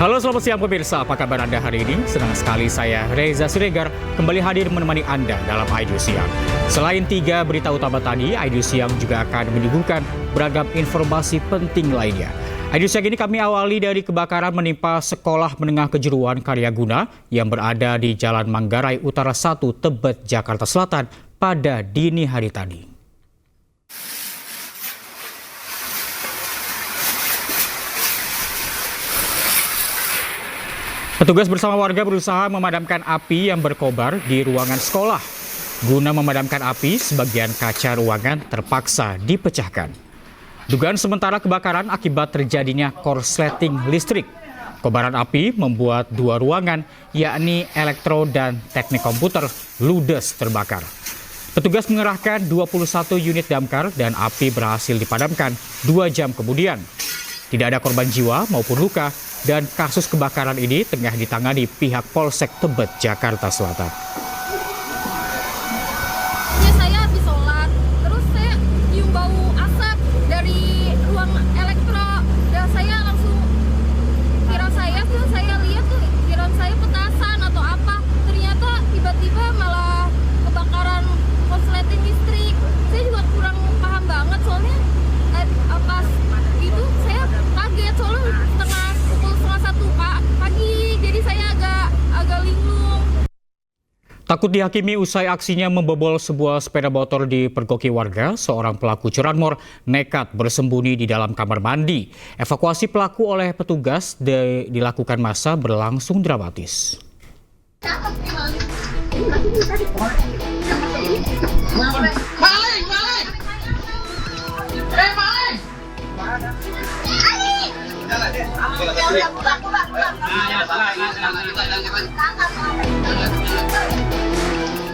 Halo, selamat siang pemirsa. Apa kabar Anda hari ini? Senang sekali saya, Reza Siregar, kembali hadir menemani Anda dalam Aidu Siang. Selain 3 berita utama tadi, Aidu Siang juga akan menyuguhkan beragam informasi penting lainnya. Aidu Siang ini kami awali dari kebakaran menimpa Sekolah Menengah Kejuruan Karyaguna yang berada di Jalan Manggarai Utara 1, Tebet, Jakarta Selatan pada dini hari tadi. Petugas bersama warga berusaha memadamkan api yang berkobar di ruangan sekolah. Guna memadamkan api, sebagian kaca ruangan terpaksa dipecahkan. Dugaan sementara kebakaran akibat terjadinya korsleting listrik. Kobaran api membuat 2 ruangan, yakni elektro dan teknik komputer, ludes terbakar. Petugas mengerahkan 21 unit damkar dan api berhasil dipadamkan 2 jam kemudian. Tidak ada korban jiwa maupun luka, dan kasus kebakaran ini tengah ditangani pihak Polsek Tebet, Jakarta Selatan. Ya, saya habis sholat, terus saya cium bau asap dari ruang elektro, dan saya langsung kira saya lihat tuh, kira saya petasan atau apa, ternyata tiba-tiba malah kebakaran korsleting listrik. Saya juga kurang paham banget soalnya pas itu saya kaget soalnya pukul setengah 1 pagi, jadi saya agak linglung. Takut dihakimi usai aksinya membobol sebuah sepeda motor dipergoki warga, seorang pelaku curanmor nekat bersembunyi di dalam kamar mandi. Evakuasi pelaku oleh petugas dilakukan massa berlangsung dramatis.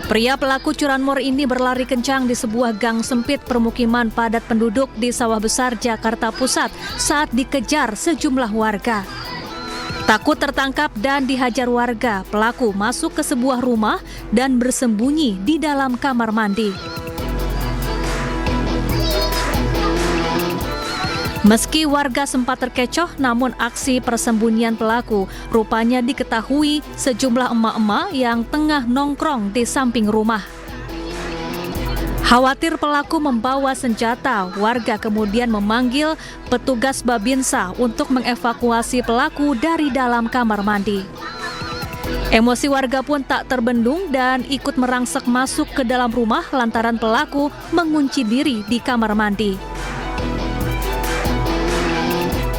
Pria pelaku curanmor ini berlari kencang di sebuah gang sempit permukiman padat penduduk di Sawah Besar, Jakarta Pusat saat dikejar sejumlah warga. Takut tertangkap dan dihajar warga, pelaku masuk ke sebuah rumah dan bersembunyi di dalam kamar mandi. Meski warga sempat terkecoh, namun aksi persembunyian pelaku rupanya diketahui sejumlah emak-emak yang tengah nongkrong di samping rumah. Khawatir pelaku membawa senjata, warga kemudian memanggil petugas Babinsa untuk mengevakuasi pelaku dari dalam kamar mandi. Emosi warga pun tak terbendung dan ikut merangsek masuk ke dalam rumah lantaran pelaku mengunci diri di kamar mandi.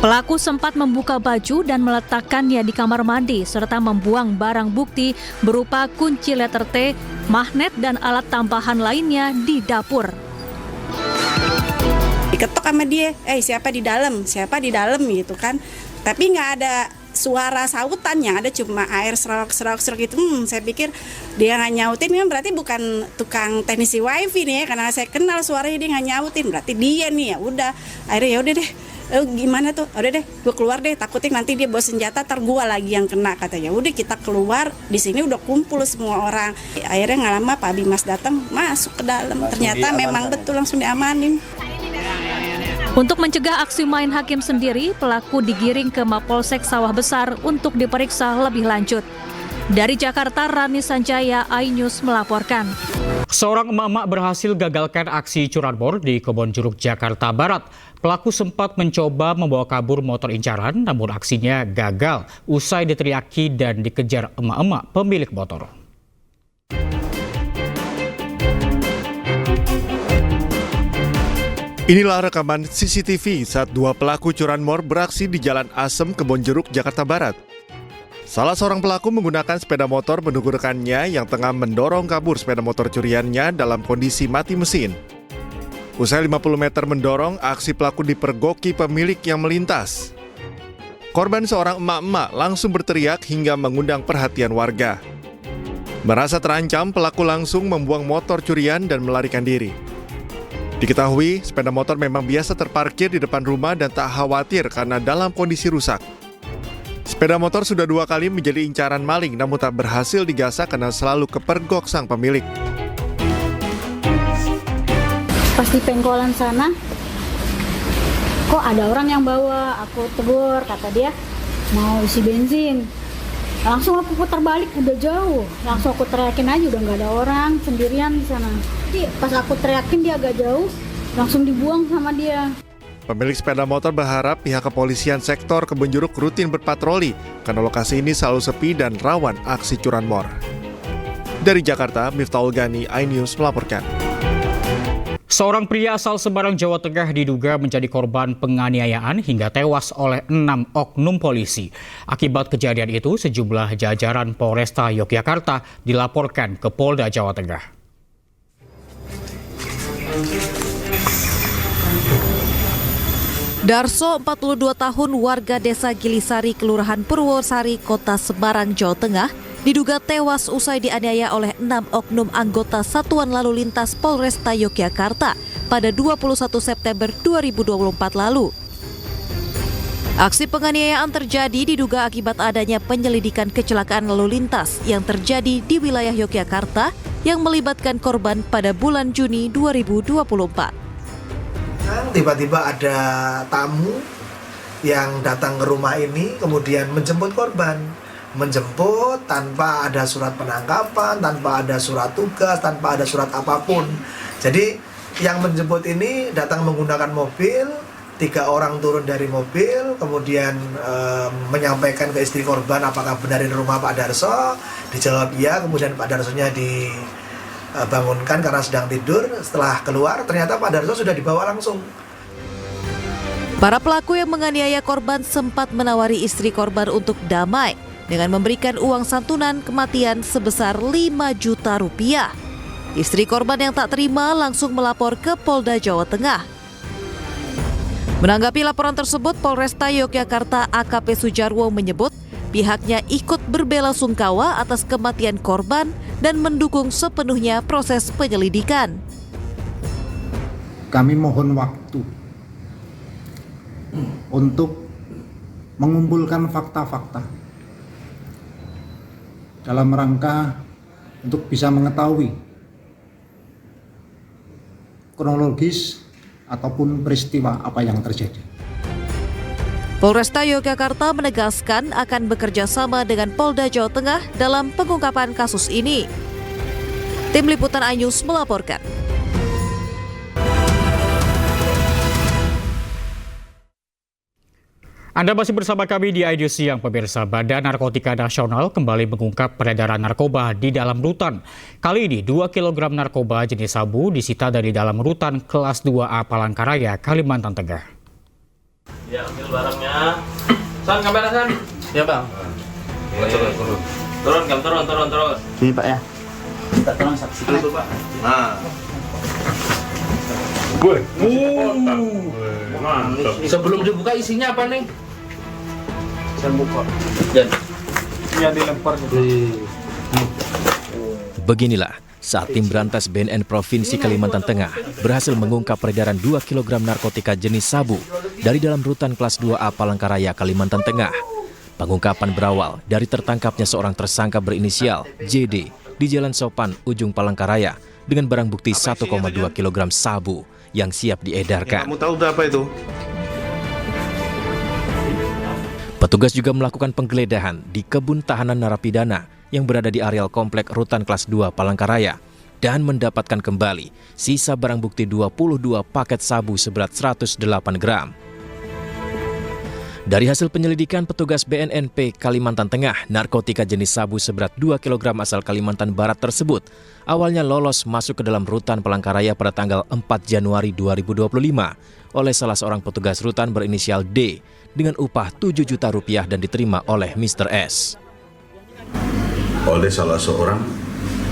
Pelaku sempat membuka baju dan meletakkannya di kamar mandi serta membuang barang bukti berupa kunci letter T, magnet dan alat tambahan lainnya di dapur. Diketok sama dia, siapa di dalam gitu kan. Tapi nggak ada suara sautan, yang ada cuma air serok gitu. Saya pikir dia nggak nyautin, kan berarti bukan tukang teknisi wifi nih ya, karena saya kenal suaranya dia nggak nyautin, berarti dia nih. Ya udah, akhirnya ya udah deh. Gimana tuh? Udah deh, gue keluar deh. Takutnya nanti dia bawa senjata, ntar gue lagi yang kena, katanya. Udah kita keluar, di sini udah kumpul semua orang. Akhirnya nggak lama Pak Bimas datang, masuk ke dalam. Ternyata memang betul langsung diamanin. Untuk mencegah aksi main hakim sendiri, pelaku digiring ke Mapolsek Sawah Besar untuk diperiksa lebih lanjut. Dari Jakarta, Rani Sanjaya, iNews melaporkan. Seorang emak-emak berhasil gagalkan aksi curanmor di Kebonjeruk, Jakarta Barat. Pelaku sempat mencoba membawa kabur motor incaran, namun aksinya gagal usai diteriaki dan dikejar emak-emak pemilik motor. Inilah rekaman CCTV saat 2 pelaku curanmor beraksi di Jalan Asem, Kebonjeruk, Jakarta Barat. Salah seorang pelaku menggunakan sepeda motor menunggu rekannya yang tengah mendorong kabur sepeda motor curiannya dalam kondisi mati mesin. Usai 50 meter mendorong, aksi pelaku dipergoki pemilik yang melintas. Korban seorang emak-emak langsung berteriak hingga mengundang perhatian warga. Merasa terancam, pelaku langsung membuang motor curian dan melarikan diri. Diketahui, sepeda motor memang biasa terparkir di depan rumah dan tak khawatir karena dalam kondisi rusak. Sepeda motor sudah 2 kali menjadi incaran maling, namun tak berhasil digasak karena selalu kepergok sang pemilik. Pas di pengkolan sana, kok ada orang yang bawa, aku tegur, kata dia, mau isi bensin. Langsung aku putar balik, udah jauh. Langsung aku teriakin aja, udah nggak ada orang, sendirian di sana. Jadi pas aku teriakin dia agak jauh, langsung dibuang sama dia. Pemilik sepeda motor berharap pihak kepolisian sektor Kebonjeruk rutin berpatroli karena lokasi ini selalu sepi dan rawan aksi curanmor. Dari Jakarta, Miftahul Gani, iNews melaporkan. Seorang pria asal Semarang, Jawa Tengah diduga menjadi korban penganiayaan hingga tewas oleh 6 oknum polisi. Akibat kejadian itu, sejumlah jajaran Polresta Yogyakarta dilaporkan ke Polda Jawa Tengah. Darso, 42 tahun, warga desa Gilisari, Kelurahan Purwosari, Kota Semarang, Jawa Tengah, diduga tewas usai dianiaya oleh 6 oknum anggota Satuan Lalu Lintas Polresta Yogyakarta pada 21 September 2024 lalu. Aksi penganiayaan terjadi diduga akibat adanya penyelidikan kecelakaan lalu lintas yang terjadi di wilayah Yogyakarta yang melibatkan korban pada bulan Juni 2024. Tiba-tiba ada tamu yang datang ke rumah ini kemudian menjemput korban. Menjemput tanpa ada surat penangkapan, tanpa ada surat tugas, tanpa ada surat apapun. Jadi yang menjemput ini datang menggunakan mobil, 3 orang turun dari mobil, kemudian menyampaikan ke istri korban apakah benar ini rumah Pak Darso. Dijawab iya, kemudian Pak Darsonya dibangunkan karena sedang tidur. Setelah keluar ternyata Pak Darso sudah dibawa langsung. Para pelaku yang menganiaya korban sempat menawari istri korban untuk damai dengan memberikan uang santunan kematian sebesar 5 juta rupiah. Istri korban yang tak terima langsung melapor ke Polda Jawa Tengah. Menanggapi laporan tersebut, Polresta Yogyakarta AKP Sujarwo menyebut pihaknya ikut berbela-sungkawa atas kematian korban dan mendukung sepenuhnya proses penyelidikan. Kami mohon waktu untuk mengumpulkan fakta-fakta dalam rangka untuk bisa mengetahui kronologis ataupun peristiwa apa yang terjadi. Polresta Yogyakarta menegaskan akan bekerja sama dengan Polda Jawa Tengah dalam pengungkapan kasus ini. Tim Liputan iNews melaporkan. Anda masih bersama kami di iNews Siang, pemirsa. Badan Narkotika Nasional kembali mengungkap peredaran narkoba di dalam rutan. Kali ini 2 kg narkoba jenis sabu disita dari dalam rutan kelas 2A Palangkaraya, Kalimantan Tengah. Ya, ambil barangnya. San, kamera San. Ya bang. Turun. Sini Pak ya. Kita tolong saksikan. Itu Pak. Nah. Mantap. Sebelum dibuka isinya apa nih? Saya buka. Dan Iya dilempar gitu. Beginilah saat tim berantas BNN Provinsi Kalimantan Tengah berhasil mengungkap peredaran 2 kg narkotika jenis sabu dari dalam rutan kelas 2A Palangkaraya, Kalimantan Tengah. Pengungkapan berawal dari tertangkapnya seorang tersangka berinisial JD di Jalan Sopan, Ujung Palangkaraya dengan barang bukti 1,2 kg sabu yang siap diedarkan. Kamu tahu berapa itu? Petugas juga melakukan penggeledahan di kebun tahanan narapidana yang berada di areal komplek rutan kelas 2 Palangkaraya dan mendapatkan kembali sisa barang bukti 22 paket sabu seberat 108 gram. Dari hasil penyelidikan petugas BNNP Kalimantan Tengah, narkotika jenis sabu seberat 2 kg asal Kalimantan Barat tersebut awalnya lolos masuk ke dalam rutan Palangkaraya pada tanggal 4 Januari 2025 oleh salah seorang petugas rutan berinisial D dengan upah 7 juta rupiah dan diterima oleh Mr. S. Oleh salah seorang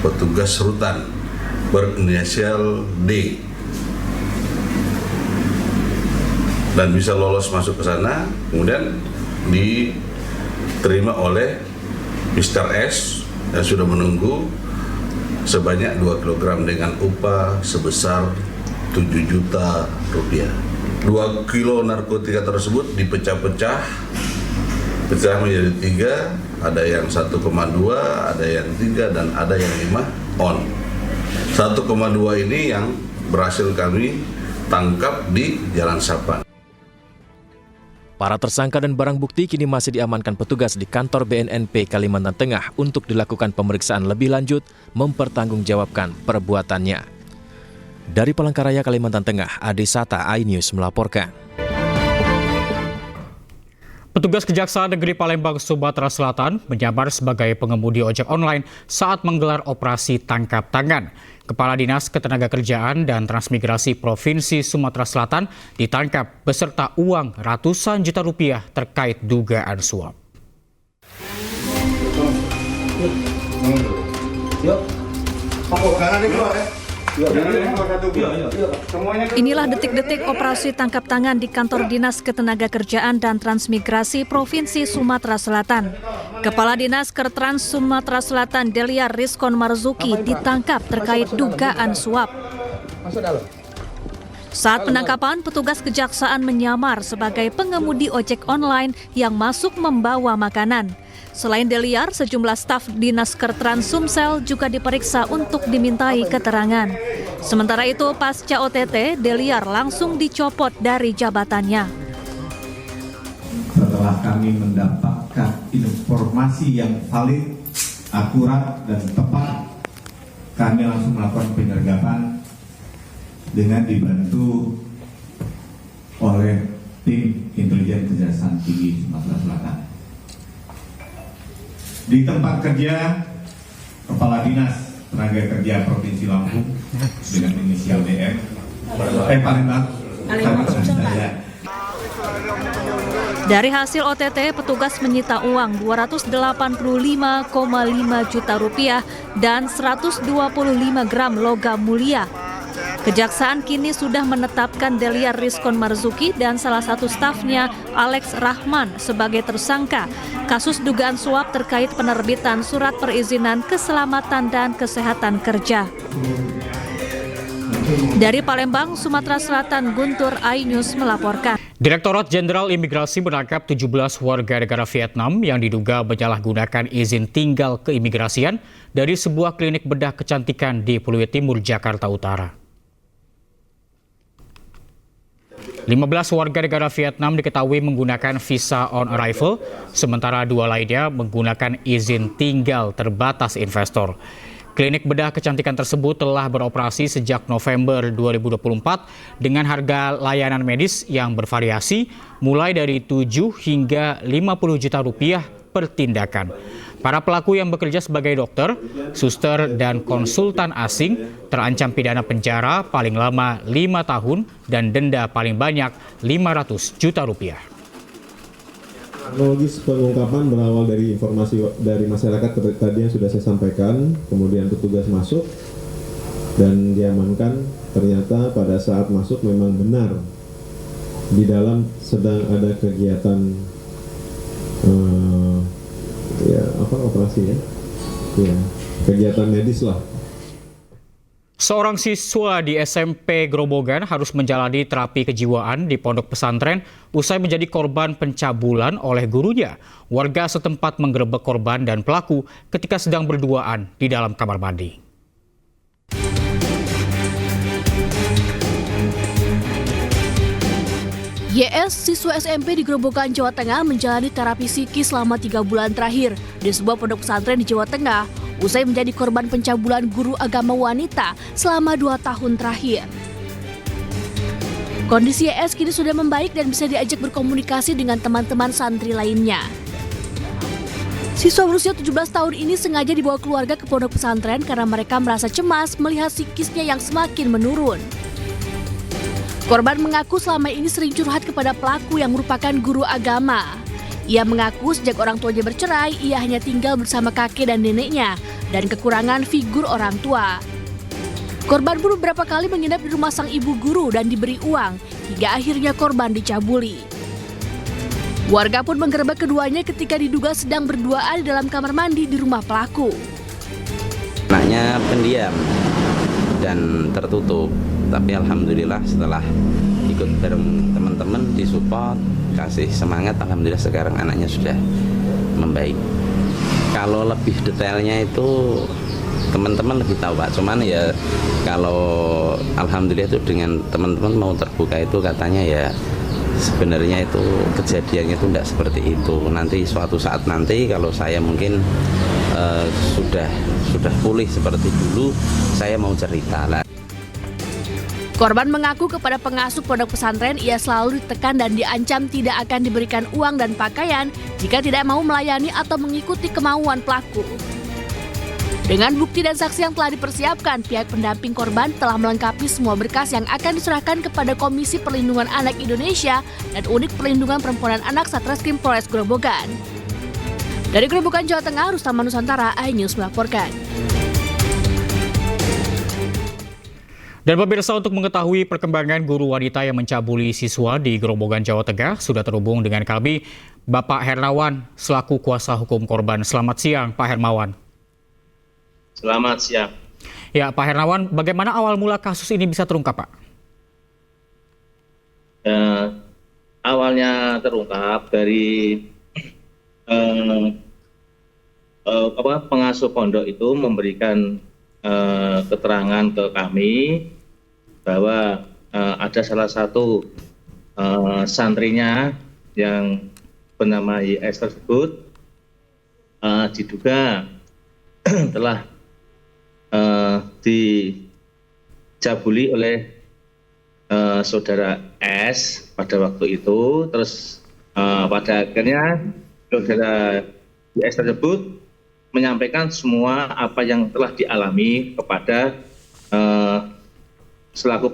petugas rutan berinisial D dan bisa lolos masuk ke sana, kemudian diterima oleh Mr. S yang sudah menunggu sebanyak 2 kg dengan upah sebesar 7 juta rupiah. 2 kilo narkotika tersebut dipecah-pecah menjadi 3, ada yang 1,2, ada yang 3, dan ada yang 5 on. 1,2 ini yang berhasil kami tangkap di Jalan Sapan. Para tersangka dan barang bukti kini masih diamankan petugas di kantor BNNP Kalimantan Tengah untuk dilakukan pemeriksaan lebih lanjut mempertanggungjawabkan perbuatannya. Dari Palangkaraya, Kalimantan Tengah, Ade Sata, iNews melaporkan. Petugas Kejaksaan Negeri Palembang, Sumatera Selatan menyamar sebagai pengemudi ojek online saat menggelar operasi tangkap tangan. Kepala Dinas Ketenagakerjaan dan Transmigrasi Provinsi Sumatera Selatan ditangkap beserta uang ratusan juta rupiah terkait dugaan suap. Inilah detik-detik operasi tangkap tangan di kantor Dinas Ketenagakerjaan dan Transmigrasi Provinsi Sumatera Selatan. Kepala Dinas Kertrans Sumatera Selatan Deliar Rizkon Marzuki ditangkap terkait dugaan suap. Saat penangkapan, petugas kejaksaan menyamar sebagai pengemudi ojek online yang masuk membawa makanan. Selain Deliar, sejumlah staf Dinas Kertrans Sumsel juga diperiksa untuk dimintai keterangan. Sementara itu, pasca OTT, Deliar langsung dicopot dari jabatannya. Setelah kami mendapatkan informasi yang valid, akurat, dan tepat, kami langsung melakukan penyergapan dengan dibantu oleh tim intelijen Kejaksaan Tinggi Sumatera Selatan. Di tempat kerja Kepala Dinas Tenaga Kerja Provinsi Lampung dengan inisial DM, Palembang. Dari hasil OTT, petugas menyita uang 285,5 juta rupiah dan 125 gram logam mulia. Kejaksaan kini sudah menetapkan Deliar Rizkon Marzuki dan salah satu stafnya, Alex Rahman, sebagai tersangka kasus dugaan suap terkait penerbitan surat perizinan keselamatan dan kesehatan kerja. Dari Palembang, Sumatera Selatan, Guntur, iNews melaporkan. Direktorat Jenderal Imigrasi menangkap 17 warga negara Vietnam yang diduga menyalahgunakan izin tinggal keimigrasian dari sebuah klinik bedah kecantikan di Pluit Timur, Jakarta Utara. 15 warga negara Vietnam diketahui menggunakan visa on arrival, sementara 2 lainnya menggunakan izin tinggal terbatas investor. Klinik bedah kecantikan tersebut telah beroperasi sejak November 2024 dengan harga layanan medis yang bervariasi mulai dari 7 hingga 50 juta rupiah per tindakan. Para pelaku yang bekerja sebagai dokter, suster, dan konsultan asing terancam pidana penjara paling lama 5 tahun dan denda paling banyak 500 juta rupiah. Kronologis pengungkapan berawal dari informasi dari masyarakat seperti tadi yang sudah saya sampaikan, kemudian petugas masuk dan diamankan. Ternyata pada saat masuk memang benar di dalam sedang ada kegiatan operasi kegiatan medis lah. Seorang siswa di SMP Grobogan harus menjalani terapi kejiwaan di pondok pesantren usai menjadi korban pencabulan oleh gurunya. Warga setempat menggerebek korban dan pelaku ketika sedang berduaan di dalam kamar mandi. YS, siswa SMP di Grobogan, Jawa Tengah menjalani terapi psikis selama 3 bulan terakhir di sebuah pondok pesantren di Jawa Tengah usai menjadi korban pencabulan guru agama wanita selama 2 tahun terakhir. Kondisi YS kini sudah membaik dan bisa diajak berkomunikasi dengan teman-teman santri lainnya. Siswa berusia 17 tahun ini sengaja dibawa keluarga ke pondok pesantren karena mereka merasa cemas melihat psikisnya yang semakin menurun. Korban mengaku selama ini sering curhat kepada pelaku yang merupakan guru agama. Ia mengaku sejak orang tuanya bercerai, ia hanya tinggal bersama kakek dan neneknya dan kekurangan figur orang tua. Korban pun beberapa kali menginap di rumah sang ibu guru dan diberi uang, hingga akhirnya korban dicabuli. Warga pun menggerebek keduanya ketika diduga sedang berduaan di dalam kamar mandi di rumah pelaku. Anaknya pendiam dan tertutup, tapi alhamdulillah setelah ikut bareng teman-teman disupport, kasih semangat, alhamdulillah sekarang anaknya sudah membaik. Kalau lebih detailnya itu teman-teman lebih tahu Pak, cuman ya kalau alhamdulillah itu dengan teman-teman mau terbuka itu katanya ya sebenarnya itu kejadiannya itu tidak seperti itu. Nanti suatu saat nanti kalau saya mungkin sudah pulih seperti dulu, saya mau cerita lah. Korban mengaku kepada pengasuh pondok pesantren ia selalu ditekan dan diancam tidak akan diberikan uang dan pakaian jika tidak mau melayani atau mengikuti kemauan pelaku. Dengan bukti dan saksi yang telah dipersiapkan, pihak pendamping korban telah melengkapi semua berkas yang akan diserahkan kepada Komisi Perlindungan Anak Indonesia dan Unit Perlindungan Perempuan dan Anak Satreskrim Polres Grobogan. Dari Grobogan, Jawa Tengah, Rustama Nusantara, iNews melaporkan. Dan pemirsa, untuk mengetahui perkembangan guru wanita yang mencabuli siswa di Grobogan, Jawa Tengah, sudah terhubung dengan kami Bapak Hernawan selaku kuasa hukum korban. Selamat siang, Pak Hermawan. Selamat siang. Ya, Pak Hernawan, bagaimana awal mula kasus ini bisa terungkap, Pak? Awalnya terungkap dari pengasuh pondok itu memberikan keterangan ke kami bahwa ada salah satu santrinya yang bernama YS tersebut diduga telah dicabuli oleh saudara S pada waktu itu. Terus pada akhirnya saudara YS tersebut menyampaikan semua apa yang telah dialami kepada selaku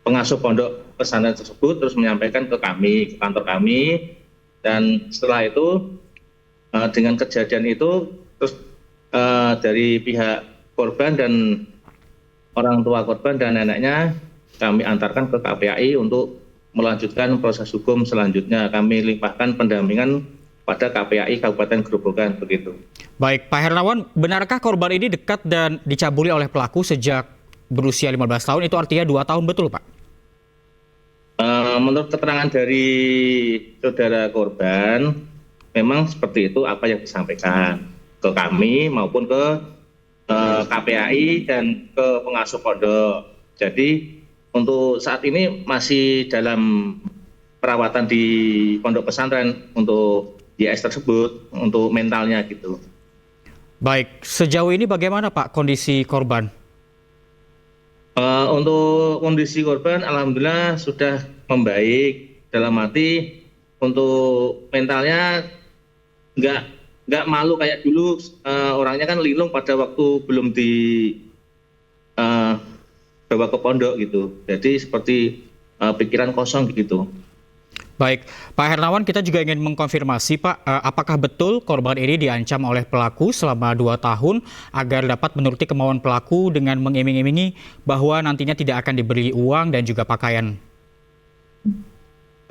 pengasuh pondok pesantren tersebut, terus menyampaikan ke kami, ke kantor kami. Dan setelah itu dengan kejadian itu terus dari pihak korban dan orang tua korban dan neneknya kami antarkan ke KPAI untuk melanjutkan proses hukum selanjutnya. Kami limpahkan pendampingan pada KPAI Kabupaten Grobogan, begitu. Baik, Pak Hernawan, benarkah korban ini dekat dan dicabuli oleh pelaku sejak berusia 15 tahun, itu artinya 2 tahun betul, Pak? Menurut keterangan dari saudara korban, memang seperti itu apa yang disampaikan ke kami maupun ke KPAI dan ke pengasuh pondok. Jadi untuk saat ini masih dalam perawatan di pondok pesantren untuk YS tersebut, untuk mentalnya gitu. Baik, sejauh ini bagaimana Pak kondisi korban? Untuk kondisi korban alhamdulillah sudah membaik, dalam arti untuk mentalnya nggak malu kayak dulu. Orangnya kan linglung pada waktu belum bawa ke pondok gitu, jadi seperti pikiran kosong gitu. Baik, Pak Hernawan, kita juga ingin mengkonfirmasi, Pak, apakah betul korban ini diancam oleh pelaku selama 2 tahun agar dapat menuruti kemauan pelaku dengan mengiming-imingi bahwa nantinya tidak akan diberi uang dan juga pakaian?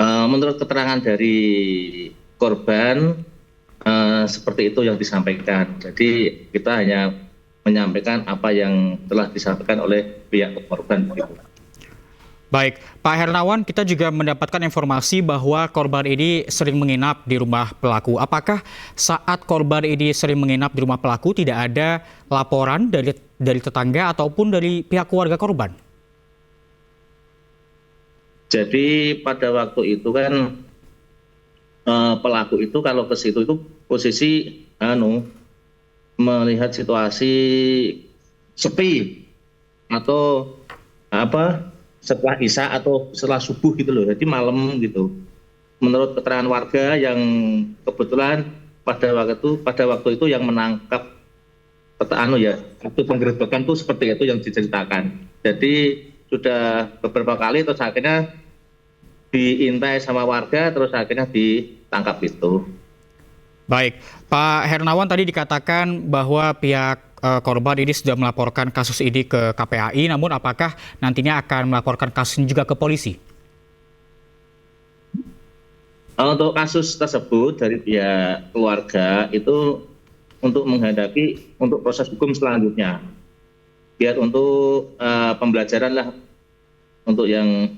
Menurut keterangan dari korban, seperti itu yang disampaikan. Jadi kita hanya menyampaikan apa yang telah disampaikan oleh pihak korban. Baik, Pak Hernawan, kita juga mendapatkan informasi bahwa korban ini sering menginap di rumah pelaku. Apakah saat korban ini sering menginap di rumah pelaku tidak ada laporan dari tetangga ataupun dari pihak keluarga korban? Jadi pada waktu itu kan pelaku itu kalau ke situ itu posisi melihat situasi sepi atau setelah isya atau setelah subuh gitu loh, jadi malam gitu. Menurut keterangan warga yang kebetulan pada waktu itu yang menangkap itu penggerebekan tuh seperti itu yang diceritakan. Jadi sudah beberapa kali terus akhirnya diintai sama warga, terus akhirnya ditangkap itu. Baik, Pak Hernawan, tadi dikatakan bahwa pihak korban ini sudah melaporkan kasus ini ke KPAI, namun apakah nantinya akan melaporkan kasus ini juga ke polisi? Untuk kasus tersebut dari pihak keluarga itu untuk menghendaki untuk proses hukum selanjutnya, biar untuk pembelajaran lah untuk yang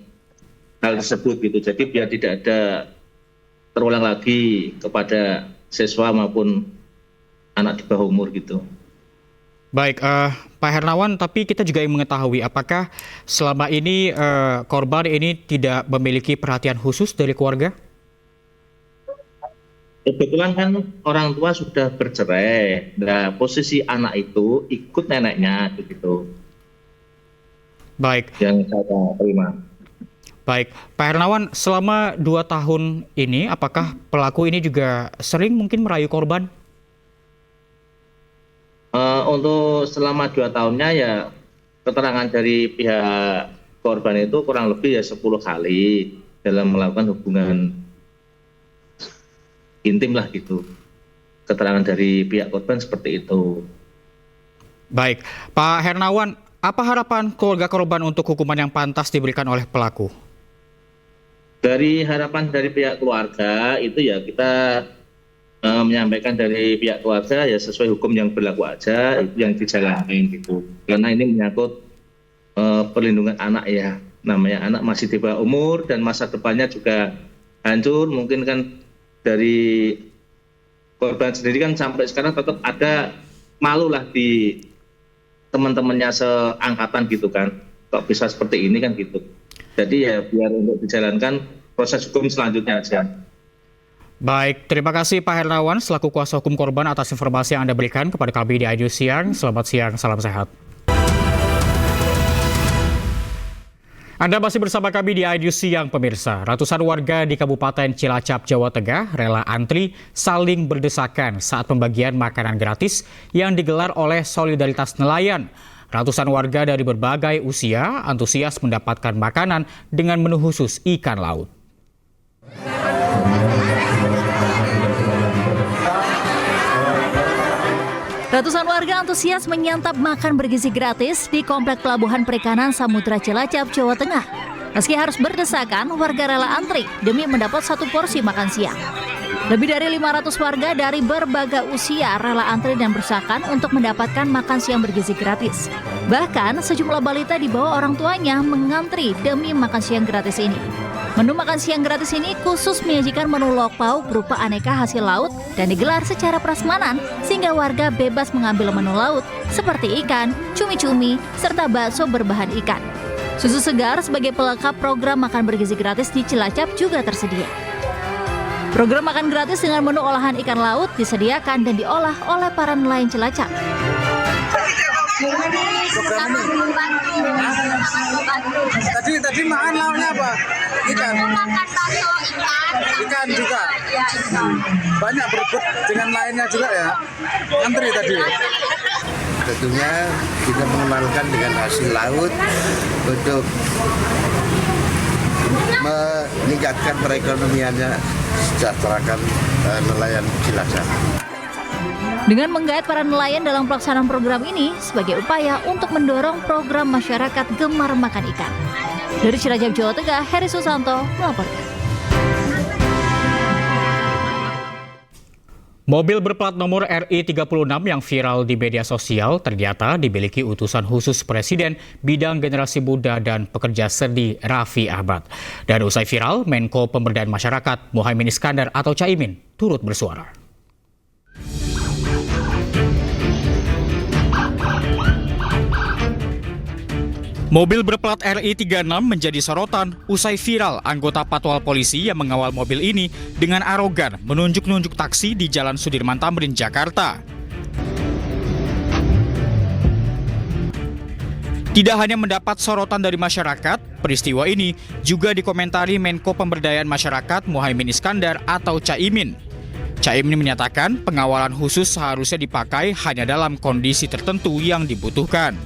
hal tersebut gitu. Jadi biar tidak ada terulang lagi kepada siswa maupun anak di bawah umur gitu. Baik, Pak Hernawan, tapi kita juga ingin mengetahui apakah selama ini korban ini tidak memiliki perhatian khusus dari keluarga? Kebetulan kan orang tua sudah bercerai, nah posisi anak itu ikut neneknya begitu. Baik. Yang saya terima. Baik, Pak Hernawan, selama 2 tahun ini apakah pelaku ini juga sering mungkin merayu korban? Untuk selama 2 tahunnya ya keterangan dari pihak korban itu kurang lebih ya 10 kali dalam melakukan hubungan intim lah gitu. Keterangan dari pihak korban seperti itu. Baik, Pak Hernawan, apa harapan keluarga korban untuk hukuman yang pantas diberikan oleh pelaku? Dari harapan dari pihak keluarga itu ya kita menyampaikan dari pihak keluarga ya sesuai hukum yang berlaku aja, itu yang dijalanin gitu. Karena ini menyangkut perlindungan anak ya, namanya anak masih di bawah umur dan masa depannya juga hancur. Mungkin kan dari korban sendiri kan sampai sekarang tetap ada malu lah di teman-temannya seangkatan gitu kan, kok bisa seperti ini kan gitu. Jadi ya biar untuk dijalankan proses hukum selanjutnya aja. Baik, terima kasih Pak Hernawan selaku kuasa hukum korban atas informasi yang Anda berikan kepada kami di iNews Siang. Selamat siang, salam sehat. Anda masih bersama kami di iNews Siang, pemirsa. Ratusan warga di Kabupaten Cilacap, Jawa Tengah rela antri saling berdesakan saat pembagian makanan gratis yang digelar oleh Solidaritas Nelayan. Ratusan warga dari berbagai usia antusias mendapatkan makanan dengan menu khusus ikan laut. Ratusan warga antusias menyantap makan bergizi gratis di Komplek Pelabuhan Perikanan Samudra Cilacap, Jawa Tengah. Meski harus berdesakan, warga rela antri demi mendapat 1 porsi makan siang. Lebih dari 500 warga dari berbagai usia rela antri dan berdesakan untuk mendapatkan makan siang bergizi gratis. Bahkan sejumlah balita di bawah orang tuanya mengantri demi makan siang gratis ini. Menu makan siang gratis ini khusus menyajikan menu lauk pauk berupa aneka hasil laut dan digelar secara prasmanan sehingga warga bebas mengambil menu laut seperti ikan, cumi-cumi, serta bakso berbahan ikan. Susu segar sebagai pelengkap program makan bergizi gratis di Cilacap juga tersedia. Program makan gratis dengan menu olahan ikan laut disediakan dan diolah oleh para nelayan Cilacap. Tadi makan lauknya apa? Ikan. Ikan juga. Banyak berebut dengan lainnya juga ya. Antri tadi. Tentunya kita mengenalkan dengan hasil laut untuk meningkatkan perekonomiannya, sejahterakan nelayan Cilacap. Dengan menggait para nelayan dalam pelaksanaan program ini sebagai upaya untuk mendorong program masyarakat gemar makan ikan. Dari Cilacap, Jawa Tengah, Heri Susanto melaporkan. Mobil berplat nomor RI36 yang viral di media sosial ternyata dimiliki utusan khusus Presiden bidang generasi muda dan pekerja seni Raffi Ahmad. Dan usai viral, Menko Pemberdayaan Masyarakat Muhaimin Iskandar atau Caimin turut bersuara. Mobil berplat RI36 menjadi sorotan usai viral anggota Patwal Polisi yang mengawal mobil ini dengan arogan menunjuk-nunjuk taksi di Jalan Sudirman Tamrin, Jakarta. Tidak hanya mendapat sorotan dari masyarakat, peristiwa ini juga dikomentari Menko Pemberdayaan Masyarakat Muhaimin Iskandar atau Caimin. Caimin menyatakan pengawalan khusus seharusnya dipakai hanya dalam kondisi tertentu yang dibutuhkan.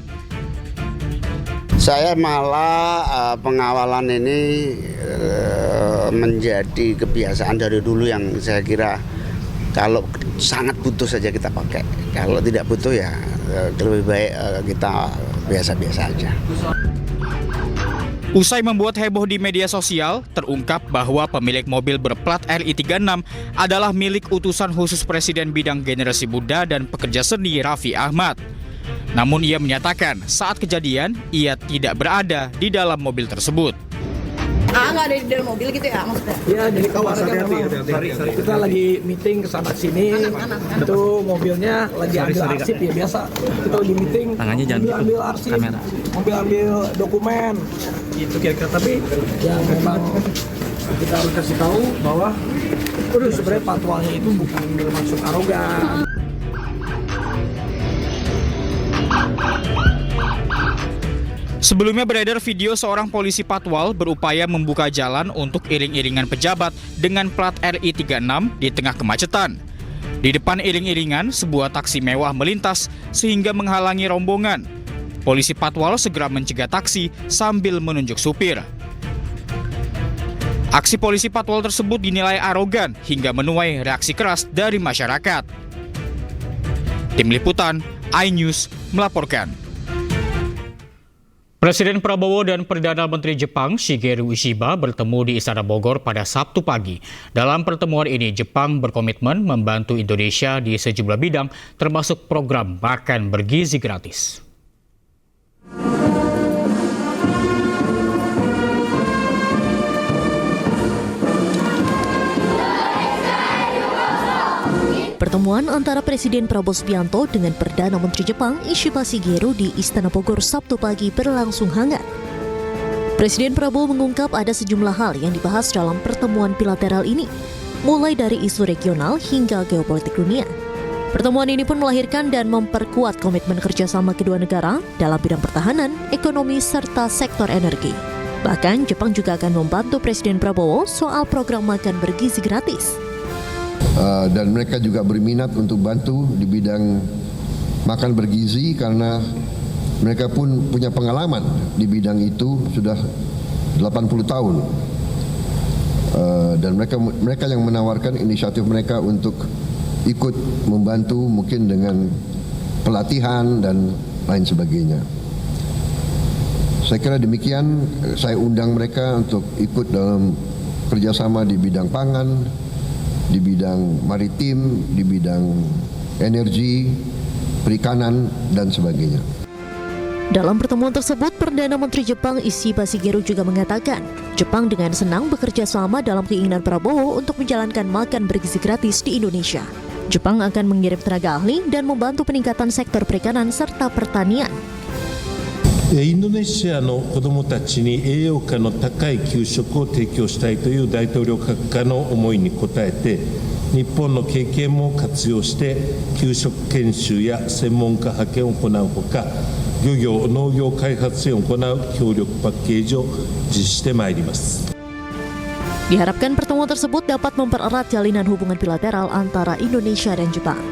Saya malah pengawalan ini menjadi kebiasaan dari dulu yang saya kira kalau sangat butuh saja kita pakai. Kalau tidak butuh ya lebih baik kita biasa-biasa aja. Usai membuat heboh di media sosial, terungkap bahwa pemilik mobil berplat RI36 adalah milik utusan khusus Presiden bidang generasi muda dan pekerja seni Raffi Ahmad. Namun ia menyatakan saat kejadian ia tidak berada di dalam mobil tersebut. nggak ada di dalam mobil gitu ya maksudnya? Ya, jadi kemarin kan memang kita lagi meeting kesana sini, itu mobilnya lagi ambil arsip ya biasa. Kita lagi meeting, ambil arsip, ambil dokumen, gitu kira-kira. Tapi ya memang kita harus kasih tahu bahwa sebenarnya patwalnya itu bukan bermaksud arogan. Sebelumnya beredar video seorang polisi patwal berupaya membuka jalan untuk iring-iringan pejabat dengan plat RI 36 di tengah kemacetan. Di depan iring-iringan, sebuah taksi mewah melintas sehingga menghalangi rombongan. Polisi patwal segera mencegah taksi sambil menunjuk supir. Aksi polisi patwal tersebut dinilai arogan hingga menuai reaksi keras dari masyarakat. Tim Liputan, iNews melaporkan. Presiden Prabowo dan Perdana Menteri Jepang Shigeru Ishiba bertemu di Istana Bogor pada Sabtu pagi. Dalam pertemuan ini, Jepang berkomitmen membantu Indonesia di sejumlah bidang, termasuk program makan bergizi gratis. Pertemuan antara Presiden Prabowo Subianto dengan Perdana Menteri Jepang Ishiba Shigeru di Istana Bogor Sabtu pagi berlangsung hangat. Presiden Prabowo mengungkap ada sejumlah hal yang dibahas dalam pertemuan bilateral ini, mulai dari isu regional hingga geopolitik dunia. Pertemuan ini pun melahirkan dan memperkuat komitmen kerjasama kedua negara dalam bidang pertahanan, ekonomi, serta sektor energi. Bahkan Jepang juga akan membantu Presiden Prabowo soal program makan bergizi gratis. Dan mereka juga berminat untuk bantu di bidang makan bergizi karena mereka pun punya pengalaman di bidang itu sudah 80 tahun. Dan mereka yang menawarkan inisiatif mereka untuk ikut membantu mungkin dengan pelatihan dan lain sebagainya. Saya kira demikian, saya undang mereka untuk ikut dalam kerjasama di bidang pangan, di bidang maritim, di bidang energi, perikanan, dan sebagainya. Dalam pertemuan tersebut, Perdana Menteri Jepang Ishiba Shigeru juga mengatakan, Jepang dengan senang bekerja sama dalam keinginan Prabowo untuk menjalankan makan bergizi gratis di Indonesia. Jepang akan mengirim tenaga ahli dan membantu peningkatan sektor perikanan serta pertanian. インドネシアの子どもたちに栄養価の高い給食を提供したいという大統領閣下の思いに応えて、日本の経験も活用して給食研修や専門家派遣を行うほか、漁業・農業開発支援を行う協力パッケージを実施してまいります。 Diharapkan pertemuan tersebut dapat mempererat jalinan hubungan bilateral antara Indonesia dan Jepang.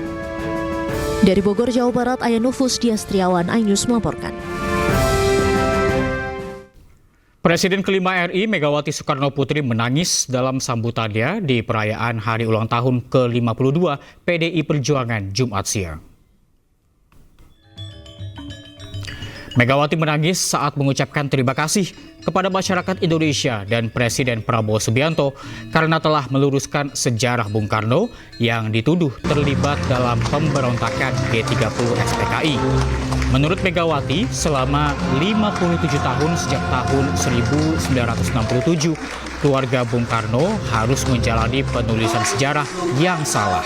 Dari Bogor, Jawa Barat, Aya Nufus Diastriawan, iNews melaporkan. Presiden kelima RI Megawati Soekarno Putri menangis dalam sambutannya di perayaan Hari Ulang Tahun ke-52 PDI Perjuangan Jumat siang. Megawati menangis saat mengucapkan terima kasih kepada masyarakat Indonesia dan Presiden Prabowo Subianto karena telah meluruskan sejarah Bung Karno yang dituduh terlibat dalam pemberontakan G30 SPKI. Menurut Megawati, selama 57 tahun sejak tahun 1967, keluarga Bung Karno harus menjalani penulisan sejarah yang salah.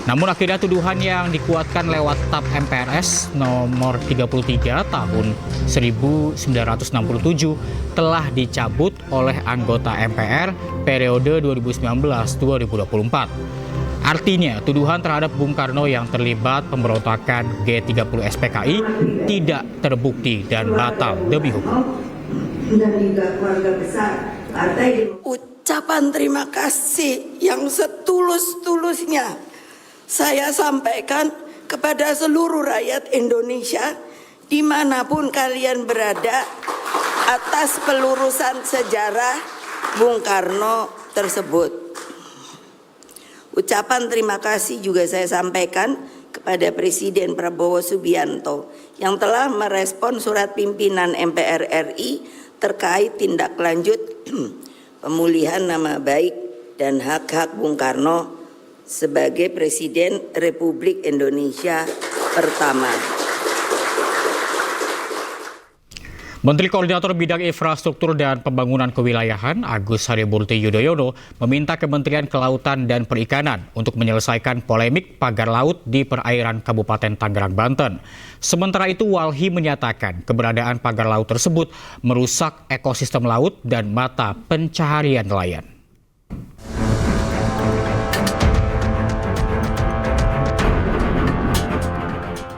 Namun akhirnya tuduhan yang dikuatkan lewat TAP MPRS nomor 33 tahun 1967 telah dicabut oleh anggota MPR periode 2019-2024. Artinya, tuduhan terhadap Bung Karno yang terlibat pemberontakan G30 SPKI tidak terbukti dan batal demi hukum. Ucapan terima kasih yang setulus-tulusnya saya sampaikan kepada seluruh rakyat Indonesia dimanapun kalian berada atas pelurusan sejarah Bung Karno tersebut. Ucapan terima kasih juga saya sampaikan kepada Presiden Prabowo Subianto yang telah merespon surat pimpinan MPR RI terkait tindak lanjut pemulihan nama baik dan hak-hak Bung Karno sebagai Presiden Republik Indonesia pertama. Menteri Koordinator Bidang Infrastruktur dan Pembangunan Kewilayahan Agus Harimurti Yudhoyono meminta Kementerian Kelautan dan Perikanan untuk menyelesaikan polemik pagar laut di perairan Kabupaten Tangerang, Banten. Sementara itu, Walhi menyatakan keberadaan pagar laut tersebut merusak ekosistem laut dan mata pencaharian nelayan.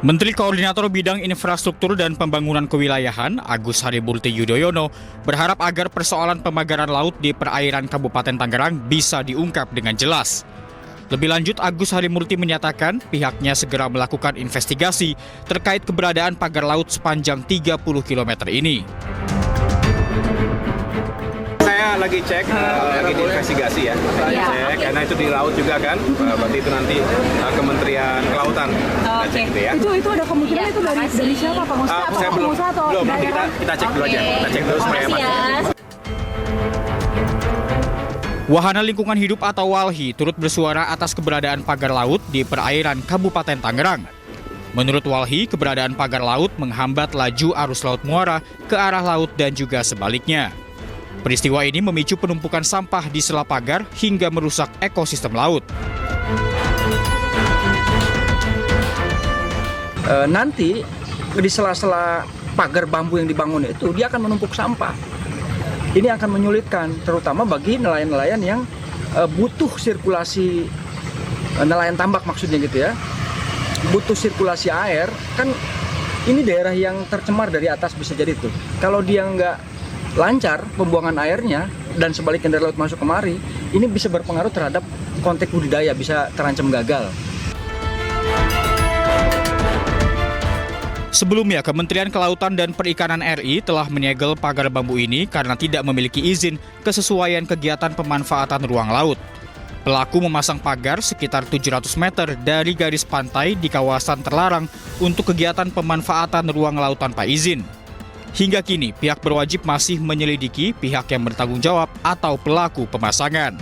Menteri Koordinator Bidang Infrastruktur dan Pembangunan Kewilayahan Agus Harimurti Yudhoyono berharap agar persoalan pemagaran laut di perairan Kabupaten Tangerang bisa diungkap dengan jelas. Lebih lanjut, Agus Harimurti menyatakan pihaknya segera melakukan investigasi terkait keberadaan pagar laut sepanjang 30 km ini. Saya lagi cek, lagi diinvestigasi ya. Cek, karena itu di laut juga kan, berarti itu nanti Kementerian Kelautan. Cek gitu ya. Itu ada kemungkinan itu dari siapa Pak? Saya belum, nanti kita cek dulu aja. Kita cek dulu supaya pasti. Wahana Lingkungan Hidup atau WALHI turut bersuara atas keberadaan pagar laut di perairan Kabupaten Tangerang. Menurut WALHI, keberadaan pagar laut menghambat laju arus laut muara ke arah laut dan juga sebaliknya. Peristiwa ini memicu penumpukan sampah di sela pagar hingga merusak ekosistem laut. Nanti di sela-sela pagar bambu yang dibangun itu dia akan menumpuk sampah. Ini akan menyulitkan terutama bagi nelayan-nelayan yang butuh sirkulasi nelayan tambak maksudnya gitu ya. Butuh sirkulasi air, kan ini daerah yang tercemar dari atas bisa jadi tuh. Kalau dia nggak lancar pembuangan airnya dan sebaliknya dari laut masuk kemari, ini bisa berpengaruh terhadap konteks budidaya, bisa terancam gagal. Sebelumnya, Kementerian Kelautan dan Perikanan RI telah menyegel pagar bambu ini karena tidak memiliki izin kesesuaian kegiatan pemanfaatan ruang laut. Pelaku memasang pagar sekitar 700 meter dari garis pantai di kawasan terlarang untuk kegiatan pemanfaatan ruang laut tanpa izin. Hingga kini, pihak berwajib masih menyelidiki pihak yang bertanggung jawab atau pelaku pemasangan.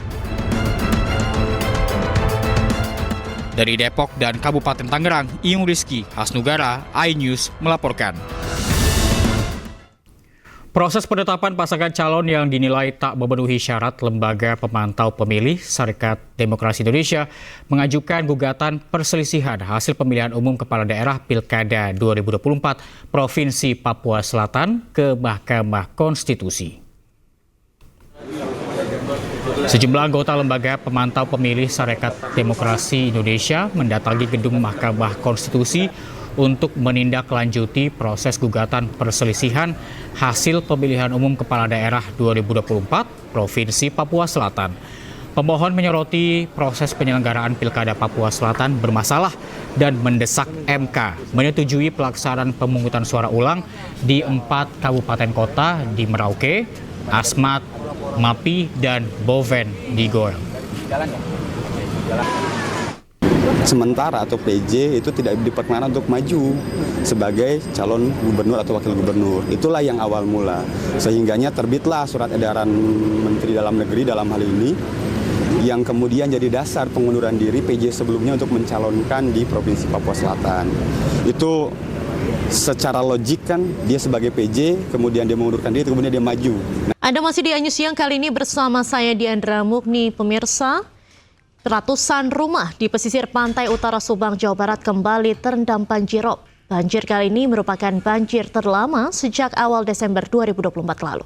Dari Depok dan Kabupaten Tangerang, Iyung Rizky Hasnugara, iNews melaporkan. Proses penetapan pasangan calon yang dinilai tak memenuhi syarat Lembaga Pemantau Pemilih Serikat Demokrasi Indonesia mengajukan gugatan perselisihan hasil pemilihan umum kepala daerah Pilkada 2024 Provinsi Papua Selatan ke Mahkamah Konstitusi. Sejumlah anggota Lembaga Pemantau Pemilih Serikat Demokrasi Indonesia mendatangi gedung Mahkamah Konstitusi untuk menindaklanjuti proses gugatan perselisihan hasil pemilihan umum kepala daerah 2024 Provinsi Papua Selatan. Pemohon menyoroti proses penyelenggaraan Pilkada Papua Selatan bermasalah dan mendesak MK menyetujui pelaksanaan pemungutan suara ulang di 4 kabupaten kota di Merauke, Asmat, Mapi, dan Boven di Goel. Sementara atau PJ itu tidak diperkenankan untuk maju sebagai calon gubernur atau wakil gubernur. Itulah yang awal mula. Sehingganya terbitlah surat edaran Menteri Dalam Negeri dalam hal ini yang kemudian jadi dasar pengunduran diri PJ sebelumnya untuk mencalonkan di Provinsi Papua Selatan. Itu secara logik kan dia sebagai PJ, kemudian dia mengundurkan diri, kemudian dia maju. Anda masih di iNews Siang kali ini bersama saya Diandra Mukni. Pemirsa, ratusan rumah di pesisir pantai utara Subang, Jawa Barat kembali terendam banjirop. Banjir kali ini merupakan banjir terlama sejak awal Desember 2024 lalu.